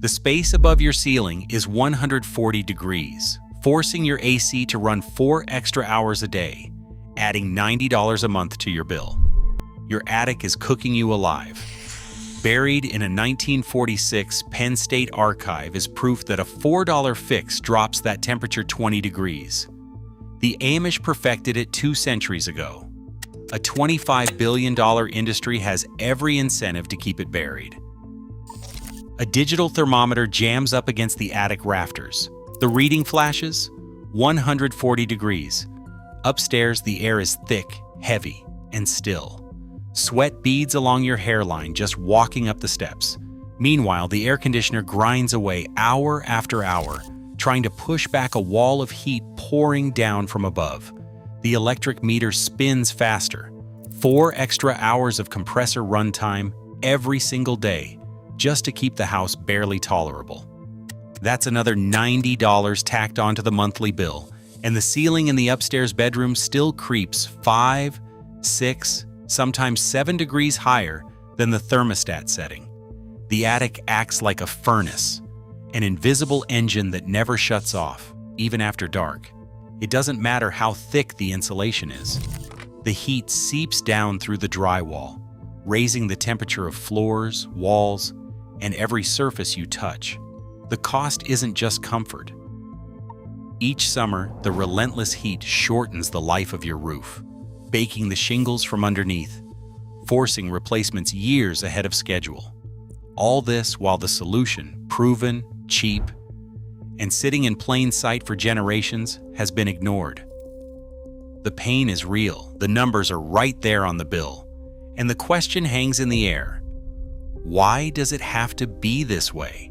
The space above your ceiling is 140 degrees, forcing your AC to run 4 extra hours a day, adding $90 a month to your bill. Your attic is cooking you alive. Buried in a 1946 Penn State archive is proof that a $4 fix drops that temperature 20 degrees. The Amish perfected it 2 centuries ago. A $25 billion industry has every incentive to keep it buried. A digital thermometer jams up against the attic rafters. The reading flashes 140 degrees. Upstairs, the air is thick, heavy, and still. Sweat beads along your hairline just walking up the steps. Meanwhile, the air conditioner grinds away hour after hour, trying to push back a wall of heat pouring down from above. The electric meter spins faster. 4 extra hours of compressor runtime every single day, just to keep the house barely tolerable. That's another $90 tacked onto the monthly bill, and the ceiling in the upstairs bedroom still creeps 5, 6, sometimes 7 degrees higher than the thermostat setting. The attic acts like a furnace, an invisible engine that never shuts off, even after dark. It doesn't matter how thick the insulation is. The heat seeps down through the drywall, raising the temperature of floors, walls, and every surface you touch. The cost isn't just comfort. Each summer, the relentless heat shortens the life of your roof, baking the shingles from underneath, forcing replacements years ahead of schedule. All this while the solution, proven, cheap, and sitting in plain sight for generations, has been ignored. The pain is real, the numbers are right there on the bill, and the question hangs in the air: why does it have to be this way?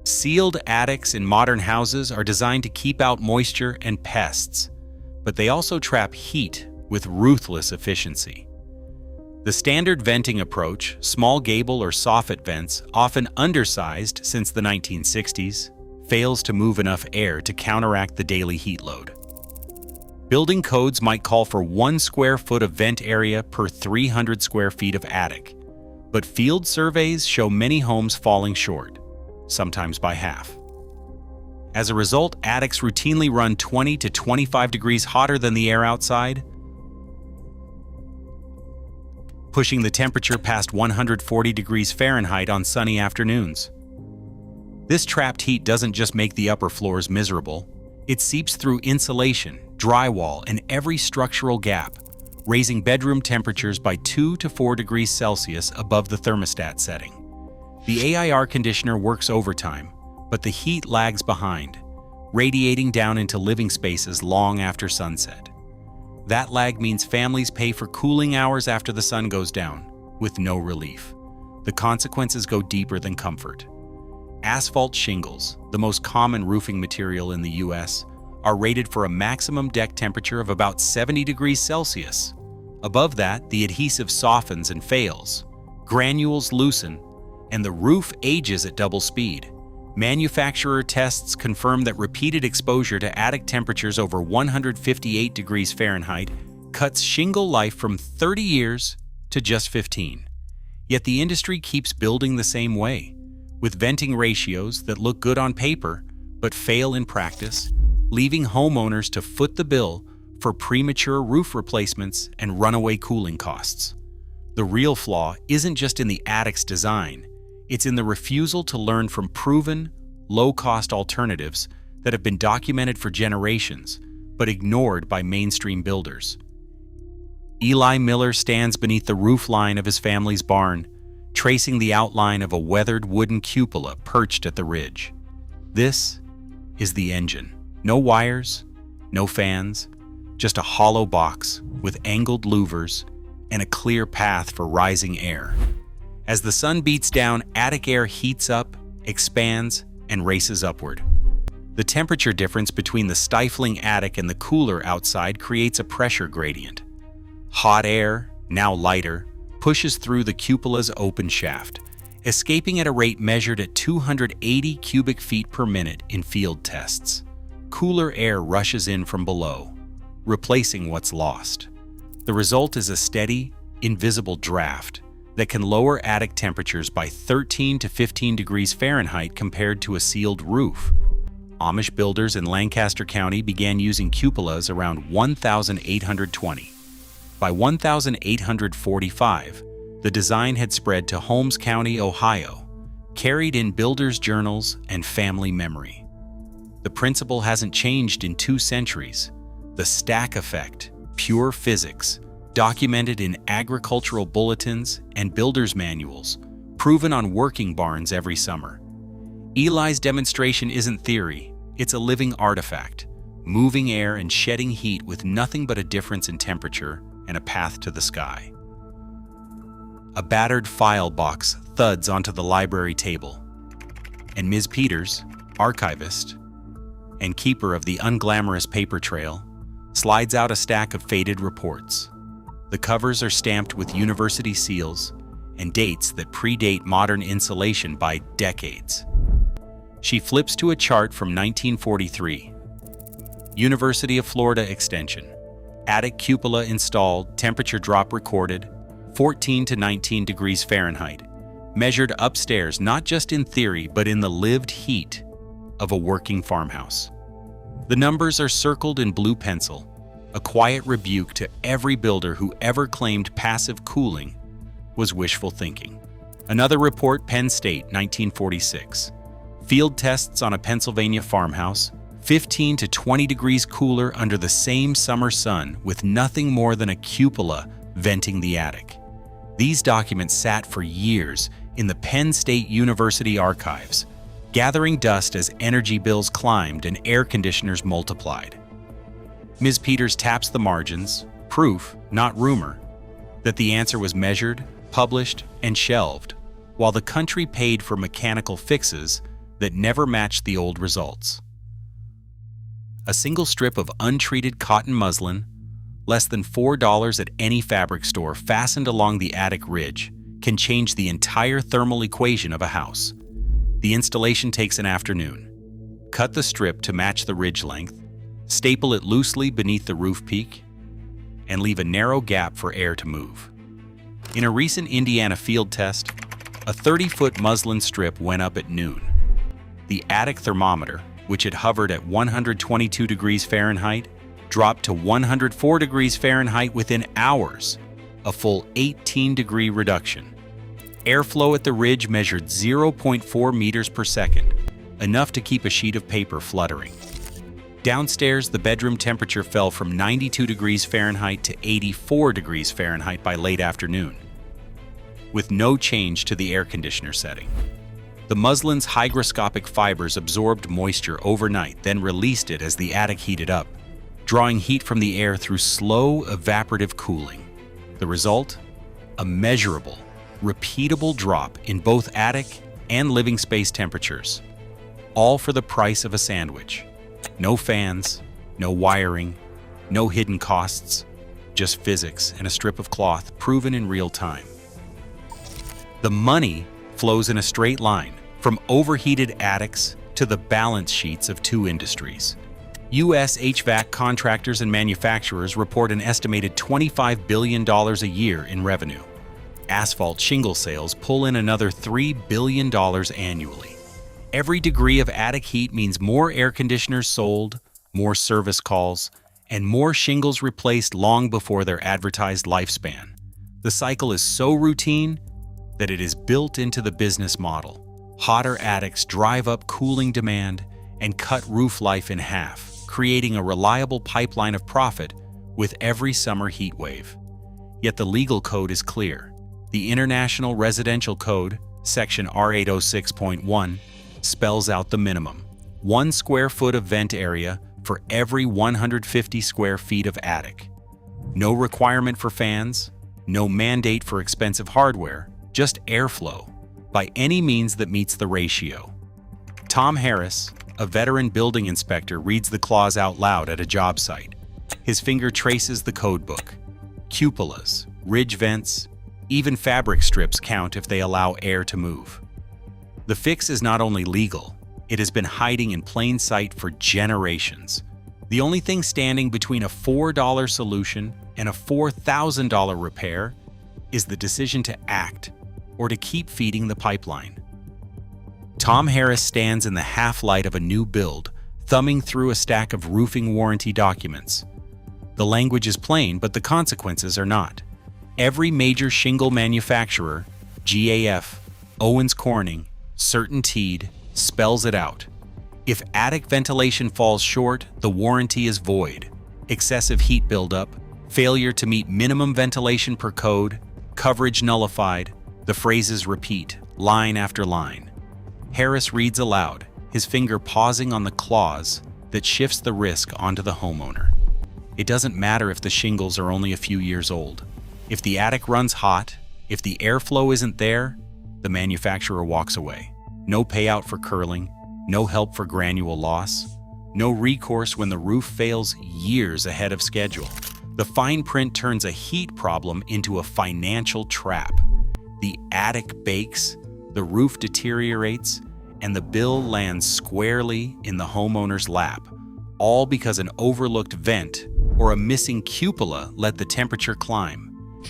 Sealed attics in modern houses are designed to keep out moisture and pests, but they also trap heat with ruthless efficiency. The standard venting approach, small gable or soffit vents, often undersized since the 1960s, fails to move enough air to counteract the daily heat load. Building codes might call for 1 square foot of vent area per 300 square feet of attic, but field surveys show many homes falling short, sometimes by half. As a result, attics routinely run 20 to 25 degrees hotter than the air outside, pushing the temperature past 140 degrees Fahrenheit on sunny afternoons. This trapped heat doesn't just make the upper floors miserable, it seeps through insulation, drywall, and every structural gap, raising bedroom temperatures by 2 to 4 degrees Celsius above the thermostat setting. The air conditioner works overtime, but the heat lags behind, radiating down into living spaces long after sunset. That lag means families pay for cooling hours after the sun goes down, with no relief. The consequences go deeper than comfort. Asphalt shingles, the most common roofing material in the U.S., are rated for a maximum deck temperature of about 70 degrees Celsius. Above that, the adhesive softens and fails, granules loosen, and the roof ages at double speed. Manufacturer tests confirm that repeated exposure to attic temperatures over 158 degrees Fahrenheit cuts shingle life from 30 years to just 15. Yet the industry keeps building the same way, with venting ratios that look good on paper but fail in practice, leaving homeowners to foot the bill for premature roof replacements and runaway cooling costs. The real flaw isn't just in the attic's design, it's in the refusal to learn from proven, low-cost alternatives that have been documented for generations, but ignored by mainstream builders. Eli Miller stands beneath the roofline of his family's barn, tracing the outline of a weathered wooden cupola perched at the ridge. This is the engine. No wires, no fans, just a hollow box with angled louvers and a clear path for rising air. As the sun beats down, attic air heats up, expands, and races upward. The temperature difference between the stifling attic and the cooler outside creates a pressure gradient. Hot air, now lighter, pushes through the cupola's open shaft, escaping at a rate measured at 280 cubic feet per minute in field tests. Cooler air rushes in from below, replacing what's lost. The result is a steady, invisible draft that can lower attic temperatures by 13 to 15 degrees Fahrenheit compared to a sealed roof. Amish builders in Lancaster County began using cupolas around 1820. By 1845, the design had spread to Holmes County, Ohio, carried in builders' journals and family memory. The principle hasn't changed in 2 centuries. The stack effect, pure physics, documented in agricultural bulletins and builders' manuals, proven on working barns every summer. Eli's demonstration isn't theory, it's a living artifact, moving air and shedding heat with nothing but a difference in temperature and a path to the sky. A battered file box thuds onto the library table, and Ms. Peters, archivist and keeper of the unglamorous paper trail, slides out a stack of faded reports. The covers are stamped with university seals and dates that predate modern insulation by decades. She flips to a chart from 1943. University of Florida extension. Attic cupola installed, temperature drop recorded, 14 to 19 degrees Fahrenheit. Measured upstairs not just in theory but in the lived heat of a working farmhouse. The numbers are circled in blue pencil, a quiet rebuke to every builder who ever claimed passive cooling was wishful thinking. Another report, Penn State, 1946. Field tests on a Pennsylvania farmhouse, 15 to 20 degrees cooler under the same summer sun with nothing more than a cupola venting the attic. These documents sat for years in the Penn State University archives, gathering dust as energy bills climbed and air conditioners multiplied. Ms. Peters taps the margins, proof, not rumor, that the answer was measured, published, and shelved, while the country paid for mechanical fixes that never matched the old results. A single strip of untreated cotton muslin, less than $4 at any fabric store, fastened along the attic ridge, can change the entire thermal equation of a house. The installation takes an afternoon. Cut the strip to match the ridge length, staple it loosely beneath the roof peak, and leave a narrow gap for air to move. In a recent Indiana field test, a 30-foot muslin strip went up at noon. The attic thermometer, which had hovered at 122 degrees Fahrenheit, dropped to 104 degrees Fahrenheit within hours, a full 18-degree reduction. Airflow at the ridge measured 0.4 meters per second, enough to keep a sheet of paper fluttering. Downstairs, the bedroom temperature fell from 92 degrees Fahrenheit to 84 degrees Fahrenheit by late afternoon, with no change to the air conditioner setting. The muslin's hygroscopic fibers absorbed moisture overnight, then released it as the attic heated up, drawing heat from the air through slow, evaporative cooling. The result? A measurable, repeatable drop in both attic and living space temperatures, all for the price of a sandwich. No fans, no wiring, no hidden costs, just physics and a strip of cloth proven in real time. The money flows in a straight line from overheated attics to the balance sheets of 2 industries. U.S. HVAC contractors and manufacturers report an estimated $25 billion a year in revenue. Asphalt shingle sales pull in another $3 billion annually. Every degree of attic heat means more air conditioners sold, more service calls, and more shingles replaced long before their advertised lifespan. The cycle is so routine that it is built into the business model. Hotter attics drive up cooling demand and cut roof life in half, creating a reliable pipeline of profit with every summer heat wave. Yet the legal code is clear. The International Residential Code, Section R806.1, spells out the minimum: 1 square foot of vent area for every 150 square feet of attic. No requirement for fans, no mandate for expensive hardware, just airflow, by any means that meets the ratio. Tom Harris, a veteran building inspector, reads the clause out loud at a job site. His finger traces the code book. Cupolas, ridge vents, even fabric strips count if they allow air to move. The fix is not only legal, it has been hiding in plain sight for generations. The only thing standing between a $4 solution and a $4,000 repair is the decision to act or to keep feeding the pipeline. Tom Harris stands in the half-light of a new build, thumbing through a stack of roofing warranty documents. The language is plain, but the consequences are not. Every major shingle manufacturer, GAF, Owens Corning, CertainTeed, spells it out. If attic ventilation falls short, the warranty is void. Excessive heat buildup, failure to meet minimum ventilation per code, coverage nullified, the phrases repeat, line after line. Harris reads aloud, his finger pausing on the clause that shifts the risk onto the homeowner. It doesn't matter if the shingles are only a few years old. If the attic runs hot, if the airflow isn't there, the manufacturer walks away. No payout for curling, no help for granule loss, no recourse when the roof fails years ahead of schedule. The fine print turns a heat problem into a financial trap. The attic bakes, the roof deteriorates, and the bill lands squarely in the homeowner's lap, all because an overlooked vent or a missing cupola let the temperature climb.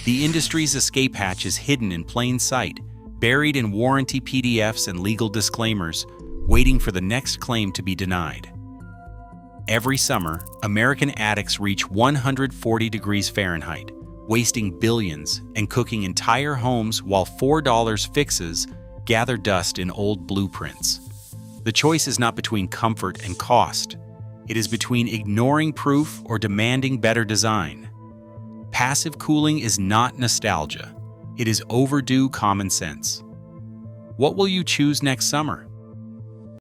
The industry's escape hatch is hidden in plain sight, buried in warranty PDFs and legal disclaimers, waiting for the next claim to be denied. Every summer, American attics reach 140 degrees Fahrenheit, wasting billions and cooking entire homes while $4 fixes gather dust in old blueprints. The choice is not between comfort and cost. It is between ignoring proof or demanding better design. Passive cooling is not nostalgia. It is overdue common sense. What will you choose next summer?